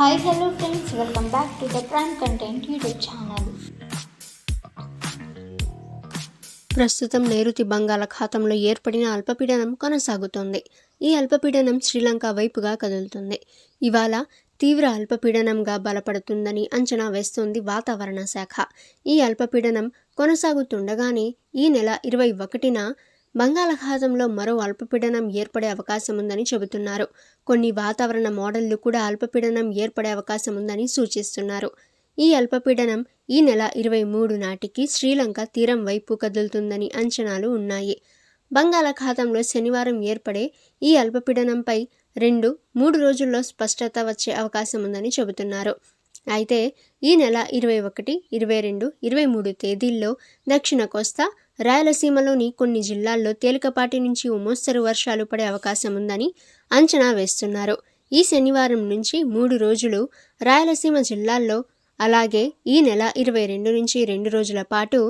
Hi, hello friends, welcome back to the Prime Content YouTube channel. ప్రస్తుతం నైరుతి బంగాళాఖాతంలో ఏర్పడిన అల్పపీడనం కొనసాగుతోంది. ఈ అల్పపీడనం శ్రీలంక వైపుగా కదులుతుంది. ఇవాళ తీవ్ర అల్పపీడనంగా బలపడుతుందని అంచనా వేస్తోంది వాతావరణ శాఖ. ఈ అల్పపీడనం కొనసాగుతుండగానే ఈ నెల 21న బంగాళాఖాతంలో మరో అల్పపీడనం ఏర్పడే అవకాశం ఉందని చెబుతున్నారు. కొన్ని వాతావరణ మోడళ్లు కూడా అల్పపీడనం ఏర్పడే అవకాశం ఉందని సూచిస్తున్నారు. ఈ అల్పపీడనం ఈ నెల 23 నాటికి శ్రీలంక తీరం వైపు కదులుతుందని అంచనాలు ఉన్నాయి. బంగాళాఖాతంలో శనివారం ఏర్పడే ఈ అల్పపీడనంపై 2-3 రోజుల్లో స్పష్టత వచ్చే అవకాశం ఉందని చెబుతున్నారు. అయితే ఈ నెల 21, 22, 23 తేదీల్లో దక్షిణ కోస్తా, రాయలసీమలోని కొన్ని జిల్లాల్లో తేలికపాటి నుంచి మోస్తరు వర్షాలు పడే అవకాశం ఉందని అంచనా వేస్తున్నారు. ఈ శనివారం నుంచి 3 రోజులు రాయలసీమ జిల్లాల్లో, అలాగే ఈ నెల 22 నుంచి 2 రోజుల పాటు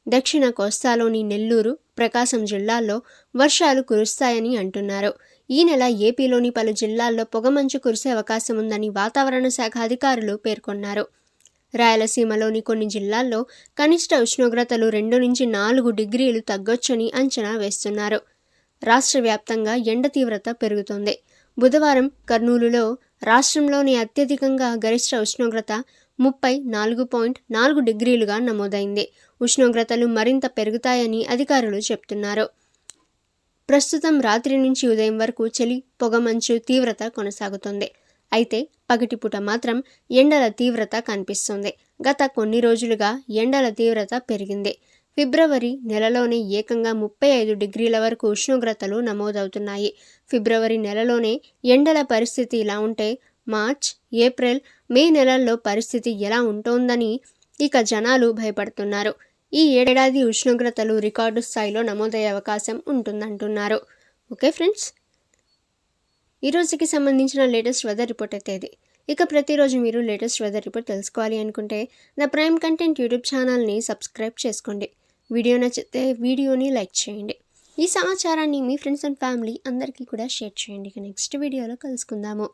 దక్షిణ కోస్తాలోని నెల్లూరు, ప్రకాశం జిల్లాల్లో వర్షాలు కురుస్తాయని అంటున్నారు. ఈ నెల ఏపీలోని పలు జిల్లాల్లో పొగమంచు కురిసే అవకాశం ఉందని వాతావరణ శాఖ అధికారులు పేర్కొన్నారు. రాయలసీమలోని కొన్ని జిల్లాల్లో కనిష్ట ఉష్ణోగ్రతలు 2 నుంచి 4 డిగ్రీలు తగ్గొచ్చని అంచనా వేస్తున్నారు. రాష్ట్ర వ్యాప్తంగా ఎండ తీవ్రత పెరుగుతోంది. బుధవారం కర్నూలులో రాష్ట్రంలోని అత్యధికంగా గరిష్ట ఉష్ణోగ్రత 34.4 డిగ్రీలుగా నమోదైంది. ఉష్ణోగ్రతలు మరింత పెరుగుతాయని అధికారులు చెబుతున్నారు. ప్రస్తుతం రాత్రి నుంచి ఉదయం వరకు చలి, పొగమంచు తీవ్రత కొనసాగుతుంది. అయితే పగటిపూట మాత్రం ఎండల తీవ్రత కనిపిస్తుంది. గత కొన్ని రోజులుగా ఎండల తీవ్రత పెరిగింది. ఫిబ్రవరి నెలలోనే ఏకంగా 35 డిగ్రీల వరకు ఉష్ణోగ్రతలు నమోదవుతున్నాయి. ఫిబ్రవరి నెలలోనే ఎండల పరిస్థితి ఇలా ఉంటే మార్చ్, ఏప్రిల్, మే నెలల్లో పరిస్థితి ఎలా ఉంటోందని ఇక జనాలు భయపడుతున్నారు. ఈ ఏడాది ఉష్ణోగ్రతలు రికార్డు స్థాయిలో నమోదయ్యే అవకాశం ఉంటుందంటున్నారు. ఓకే ఫ్రెండ్స్, ఈ రోజుకి సంబంధించిన లేటెస్ట్ వెదర్ రిపోర్ట్ అయితే ఇది. ఇక ప్రతిరోజు మీరు లేటెస్ట్ వెదర్ రిపోర్ట్ తెలుసుకోవాలి అనుకుంటే ద ప్రైమ్ కంటెంట్ యూట్యూబ్ ఛానల్ని సబ్స్క్రైబ్ చేసుకోండి. వీడియో నచ్చితే వీడియోని లైక్ చేయండి. ఈ సమాచారాన్ని మీ ఫ్రెండ్స్ అండ్ ఫ్యామిలీ అందరికీ కూడా షేర్ చేయండి. నెక్స్ట్ వీడియోలో కలుసుకుందాము.